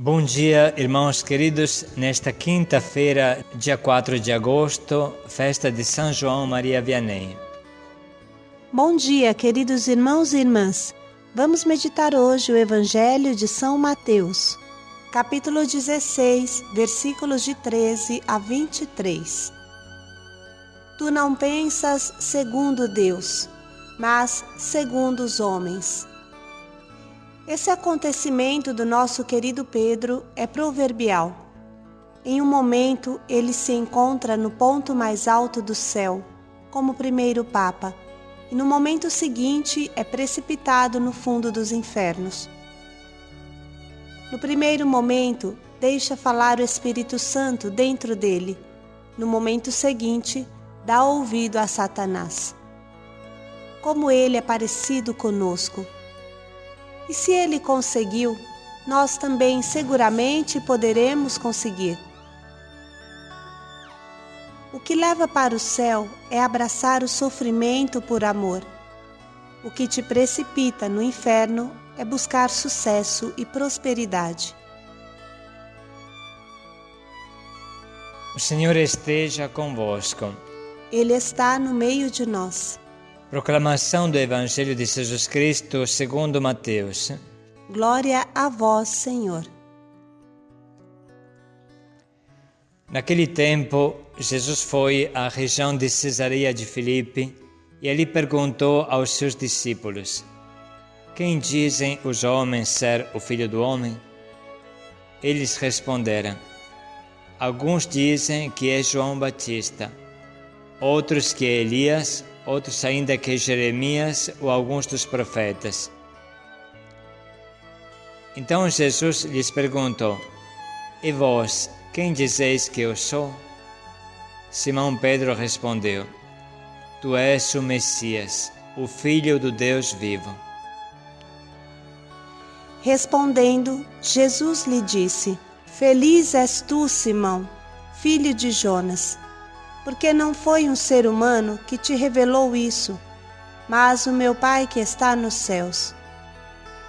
Bom dia, irmãos queridos. Nesta quinta-feira, dia 4 de agosto, festa de São João Maria Vianney. Bom dia, queridos irmãos e irmãs. Vamos meditar hoje o Evangelho de São Mateus, capítulo 16, versículos de 13 a 23. Tu não pensas segundo Deus, mas segundo os homens. Esse acontecimento do nosso querido Pedro é proverbial. Em um momento, ele se encontra no ponto mais alto do céu, como primeiro Papa, e no momento seguinte é precipitado no fundo dos infernos. No primeiro momento, deixa falar o Espírito Santo dentro dele. No momento seguinte, dá ouvido a Satanás. Como ele é parecido conosco. E se ele conseguiu, nós também seguramente poderemos conseguir. O que leva para o céu é abraçar o sofrimento por amor. O que te precipita no inferno é buscar sucesso e prosperidade. O Senhor esteja convosco. Ele está no meio de nós. Proclamação do Evangelho de Jesus Cristo segundo Mateus. Glória a vós, Senhor. Naquele tempo, Jesus foi à região de Cesareia de Filipe e ali perguntou aos seus discípulos: Quem dizem os homens ser o Filho do Homem? Eles responderam: Alguns dizem que é João Batista, outros que é Elias, outros ainda que é Jeremias ou alguns dos profetas. Então Jesus lhes perguntou: E vós, quem dizeis que eu sou? Simão Pedro respondeu: Tu és o Messias, o Filho do Deus vivo. Respondendo, Jesus lhe disse: Feliz és tu, Simão, filho de Jonas, porque não foi um ser humano que te revelou isso, mas o meu Pai que está nos céus.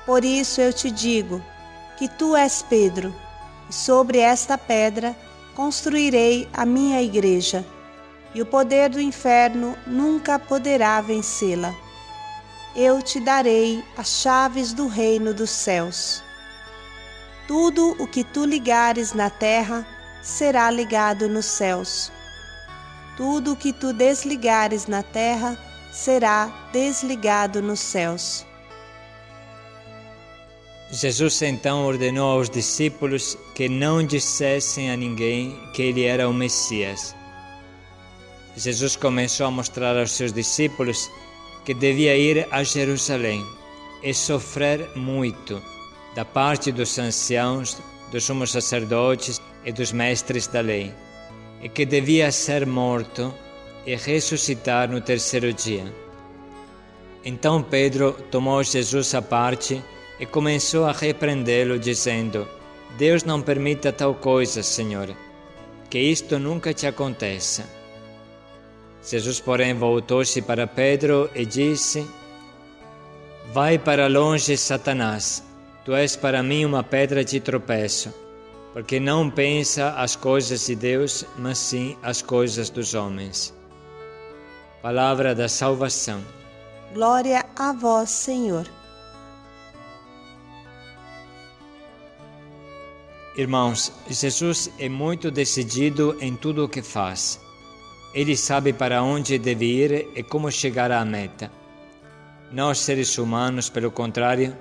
Por isso eu te digo que tu és Pedro, e sobre esta pedra construirei a minha igreja, e o poder do inferno nunca poderá vencê-la. Eu te darei as chaves do reino dos céus. Tudo o que tu ligares na terra será ligado nos céus. Tudo o que tu desligares na terra será desligado nos céus. Jesus então ordenou aos discípulos que não dissessem a ninguém que ele era o Messias. Jesus começou a mostrar aos seus discípulos que devia ir a Jerusalém e sofrer muito da parte dos anciãos, dos sumos sacerdotes e dos mestres da lei, e que devia ser morto e ressuscitar no terceiro dia. Então Pedro tomou Jesus à parte e começou a repreendê-lo, dizendo: Deus não permita tal coisa, Senhor, que isto nunca te aconteça. Jesus, porém, voltou-se para Pedro e disse: Vai para longe, Satanás, tu és para mim uma pedra de tropeço, porque não pensa as coisas de Deus, mas sim as coisas dos homens. Palavra da salvação. Glória a vós, Senhor. Irmãos, Jesus é muito decidido em tudo o que faz. Ele sabe para onde deve ir e como chegar à meta. Nós, seres humanos, pelo contrário,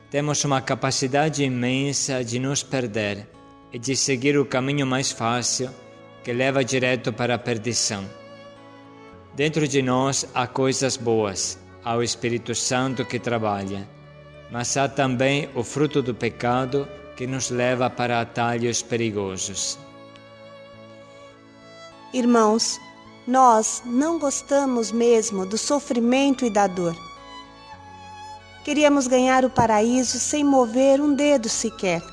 temos uma capacidade imensa de nos perder e de seguir o caminho mais fácil, que leva direto para a perdição. Dentro de nós há coisas boas, há o Espírito Santo que trabalha, mas há também o fruto do pecado que nos leva para atalhos perigosos. Irmãos, nós não gostamos mesmo do sofrimento e da dor. Queríamos ganhar o paraíso sem mover um dedo sequer.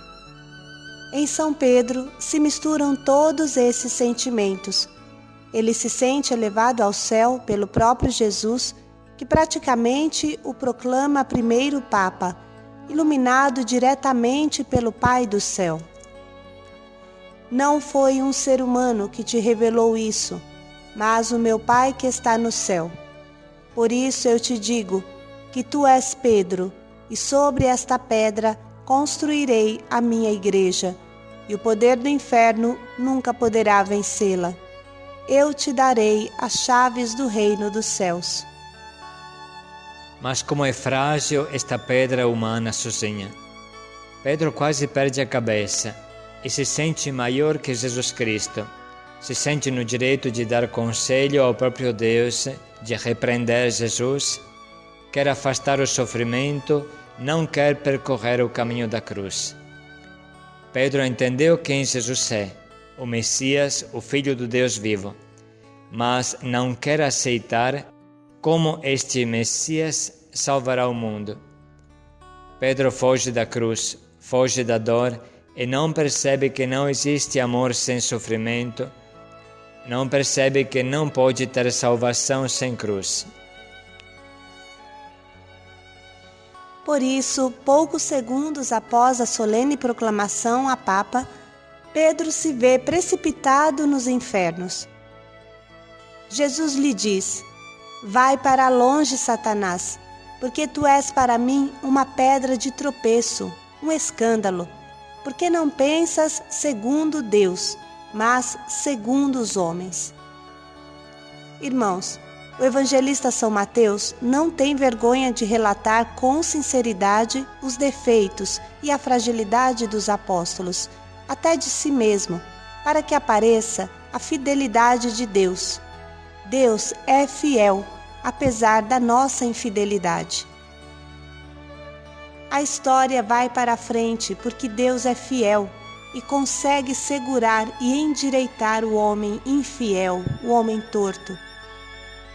Em São Pedro se misturam todos esses sentimentos. Ele se sente elevado ao céu pelo próprio Jesus, que praticamente o proclama primeiro Papa, iluminado diretamente pelo Pai do céu. Não foi um ser humano que te revelou isso, mas o meu Pai que está no céu. Por isso eu te digo que tu és Pedro, e sobre esta pedra construirei a minha igreja, e o poder do inferno nunca poderá vencê-la. Eu te darei as chaves do reino dos céus. Mas como é frágil esta pedra humana sozinha. Pedro quase perde a cabeça e se sente maior que Jesus Cristo. Se sente no direito de dar conselho ao próprio Deus, de repreender Jesus, quer afastar o sofrimento, não quer percorrer o caminho da cruz. Pedro entendeu quem Jesus é, o Messias, o Filho do Deus vivo, mas não quer aceitar como este Messias salvará o mundo. Pedro foge da cruz, foge da dor e não percebe que não existe amor sem sofrimento, não percebe que não pode ter salvação sem cruz. Por isso, poucos segundos após a solene proclamação a Papa, Pedro se vê precipitado nos infernos. Jesus lhe diz: vai para longe, Satanás, porque tu és para mim uma pedra de tropeço, um escândalo, porque não pensas segundo Deus, mas segundo os homens. Irmãos, o evangelista São Mateus não tem vergonha de relatar com sinceridade os defeitos e a fragilidade dos apóstolos, até de si mesmo, para que apareça a fidelidade de Deus. Deus é fiel, apesar da nossa infidelidade. A história vai para frente porque Deus é fiel e consegue segurar e endireitar o homem infiel, o homem torto.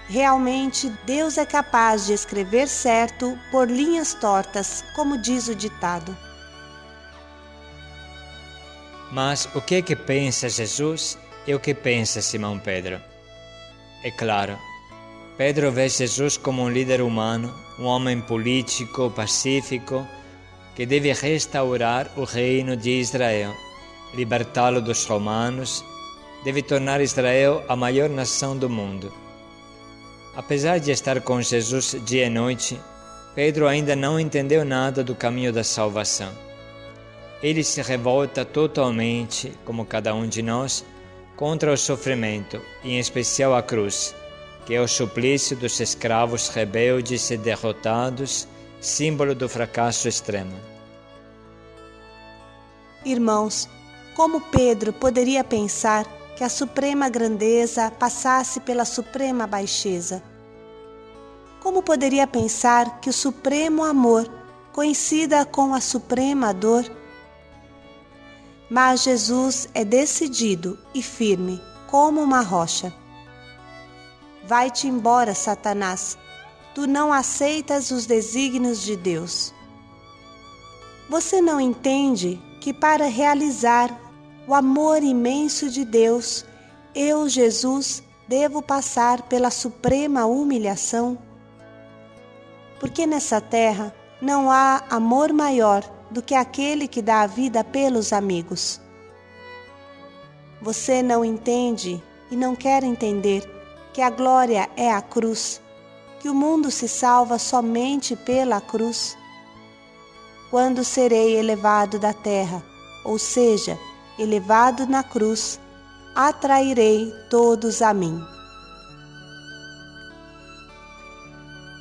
Realmente, Deus é capaz de escrever certo por linhas tortas, como diz o ditado. Mas o que é que pensa Jesus e o que pensa Simão Pedro? É claro, Pedro vê Jesus como um líder humano, um homem político, pacífico, que deve restaurar o reino de Israel, libertá-lo dos romanos, deve tornar Israel a maior nação do mundo. Apesar de estar com Jesus dia e noite, Pedro ainda não entendeu nada do caminho da salvação. Ele se revolta totalmente, como cada um de nós, contra o sofrimento, e em especial a cruz, que é o suplício dos escravos rebeldes e derrotados, símbolo do fracasso extremo. Irmãos, como Pedro poderia pensar que a suprema grandeza passasse pela suprema baixeza? Como poderia pensar que o supremo amor coincida com a suprema dor? Mas Jesus é decidido e firme, como uma rocha. Vai-te embora, Satanás, tu não aceitas os desígnios de Deus. Você não entende que para realizar o amor imenso de Deus, eu, Jesus, devo passar pela suprema humilhação? Porque nessa terra não há amor maior do que aquele que dá a vida pelos amigos. Você não entende e não quer entender que a glória é a cruz, que o mundo se salva somente pela cruz. Quando serei elevado da terra, ou seja, elevado na cruz, atrairei todos a mim.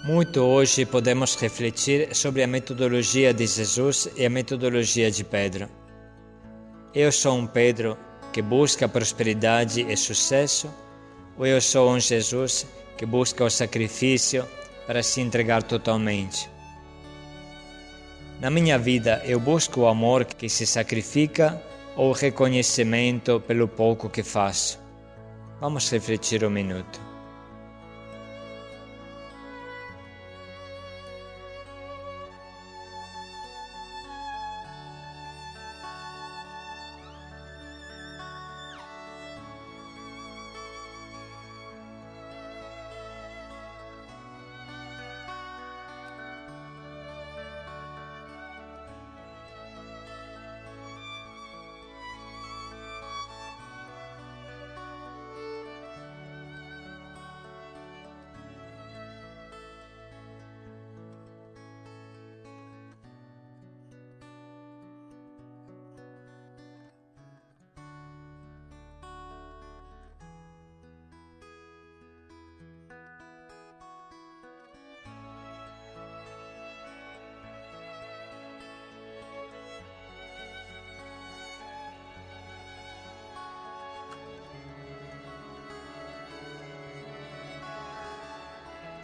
Muito hoje podemos refletir sobre a metodologia de Jesus e a metodologia de Pedro. Eu sou um Pedro que busca prosperidade e sucesso, ou eu sou um Jesus que busca o sacrifício para se entregar totalmente? Na minha vida, eu busco o amor que se sacrifica ou o reconhecimento pelo pouco que faço? Vamos refletir um minuto.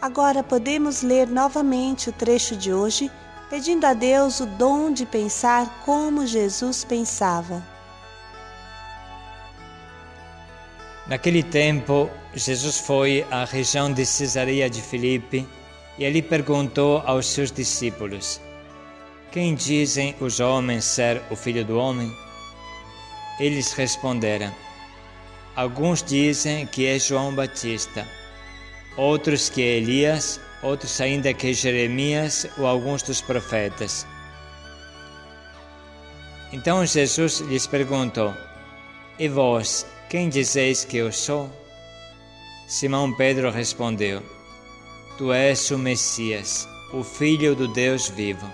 Agora podemos ler novamente o trecho de hoje, pedindo a Deus o dom de pensar como Jesus pensava. Naquele tempo, Jesus foi à região de Cesareia de Filipe e ali perguntou aos seus discípulos: Quem dizem os homens ser o Filho do Homem? Eles responderam: Alguns dizem que é João Batista, outros que é Elias, outros ainda que é Jeremias ou alguns dos profetas. Então Jesus lhes perguntou: E vós, quem dizeis que eu sou? Simão Pedro respondeu: Tu és o Messias, o Filho do Deus vivo.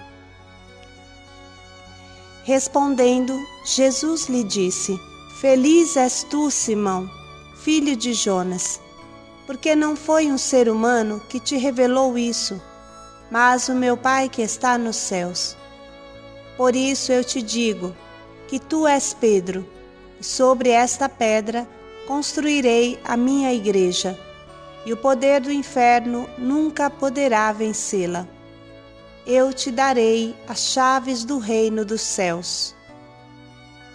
Respondendo, Jesus lhe disse: Feliz és tu, Simão, filho de Jonas, porque não foi um ser humano que te revelou isso, mas o meu Pai que está nos céus. Por isso eu te digo que tu és Pedro, e sobre esta pedra construirei a minha igreja, e o poder do inferno nunca poderá vencê-la. Eu te darei as chaves do reino dos céus.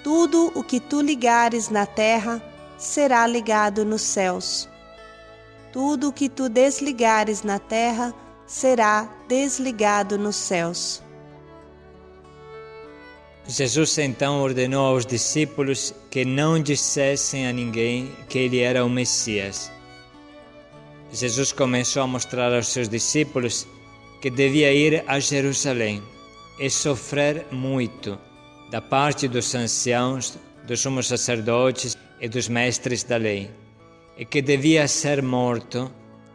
Tudo o que tu ligares na terra será ligado nos céus. Tudo o que tu desligares na terra será desligado nos céus. Jesus então ordenou aos discípulos que não dissessem a ninguém que ele era o Messias. Jesus começou a mostrar aos seus discípulos que devia ir a Jerusalém e sofrer muito da parte dos anciãos, dos sumos sacerdotes e dos mestres da lei, e que devia ser morto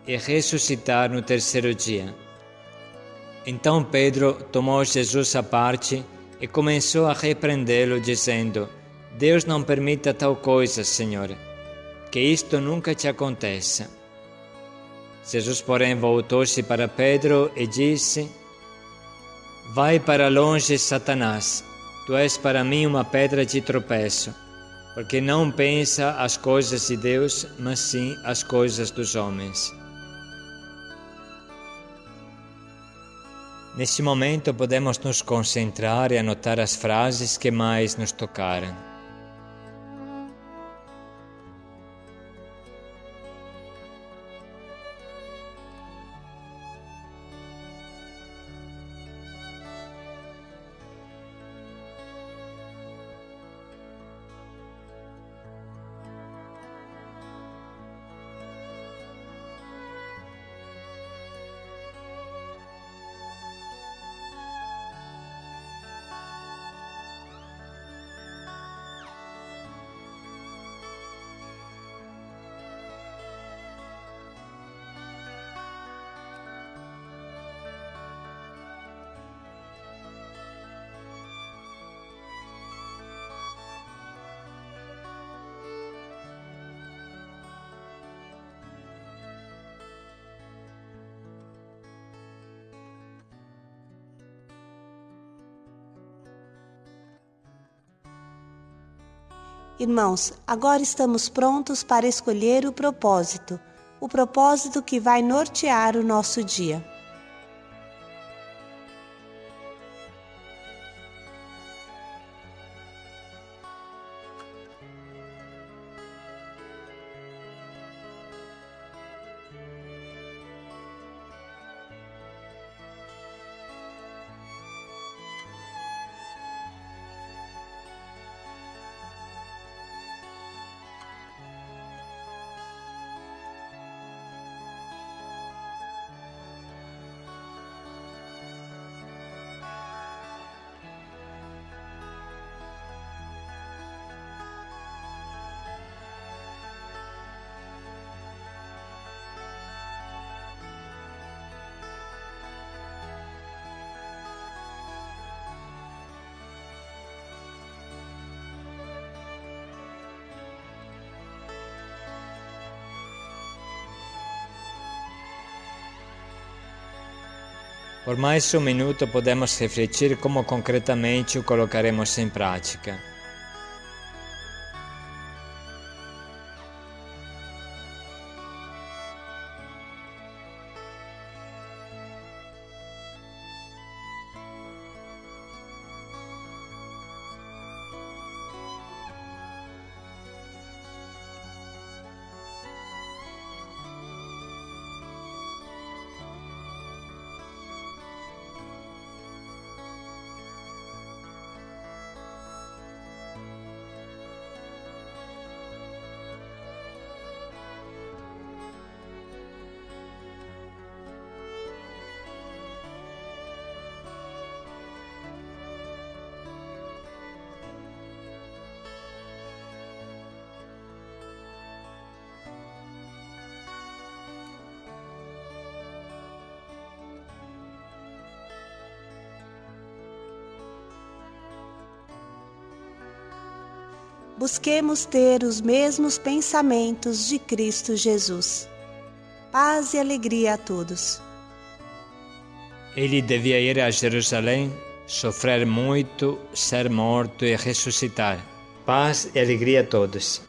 e ressuscitar no terceiro dia. Então Pedro tomou Jesus à parte e começou a repreendê-lo, dizendo: Deus não permita tal coisa, Senhor, que isto nunca te aconteça. Jesus, porém, voltou-se para Pedro e disse: Vai para longe, Satanás, tu és para mim uma pedra de tropeço, porque não pensa as coisas de Deus, mas sim as coisas dos homens. Neste momento podemos nos concentrar e anotar as frases que mais nos tocaram. Irmãos, agora estamos prontos para escolher o propósito que vai nortear o nosso dia. Por mais um minuto podemos refletir como concretamente o colocaremos em prática. Busquemos ter os mesmos pensamentos de Cristo Jesus. Paz e alegria a todos. Ele devia ir a Jerusalém, sofrer muito, ser morto e ressuscitar. Paz e alegria a todos.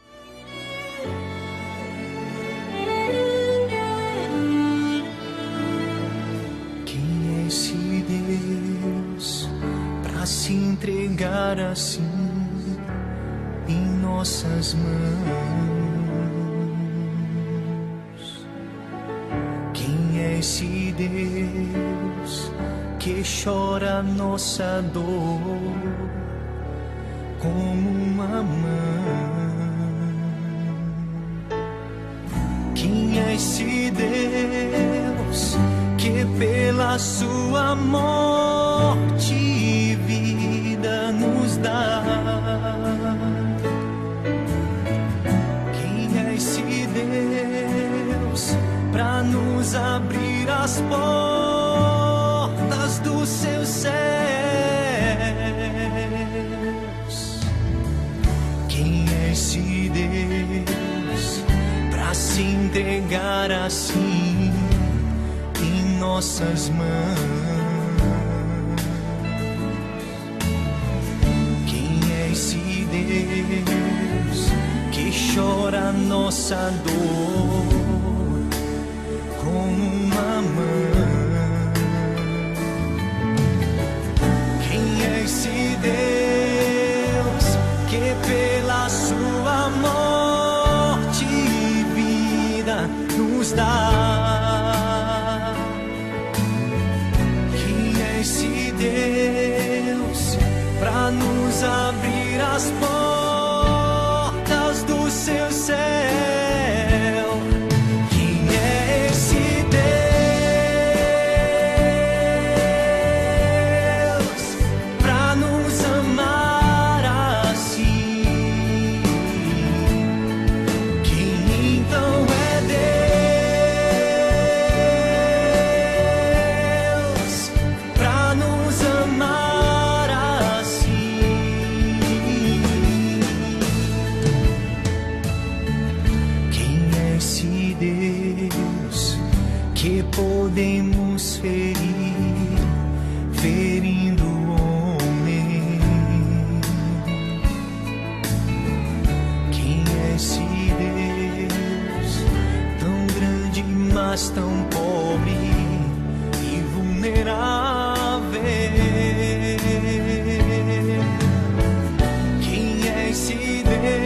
Quem é esse Deus para se entregar assim em nossas mãos? Quem é esse Deus que chora nossa dor como uma mãe? Quem é esse Deus que pela sua morte e vida nos dá? Quem é esse Deus para nos abrir as portas dos seus céus? Quem é esse Deus para se entregar assim em nossas mãos? Quem é esse Deus que chora nossa dor como uma mãe? Quem é esse Deus que pela sua morte e vida nos dá? Quem é esse Deus para nos abrir as portas do seu céu? Quem é esse Deus para nos amar assim? Quem então é Deus para nos amar assim? Quem é esse Deus que podemos ferir, ferindo o homem? Quem é esse Deus tão grande, mas tão pobre e vulnerável? Quem é esse Deus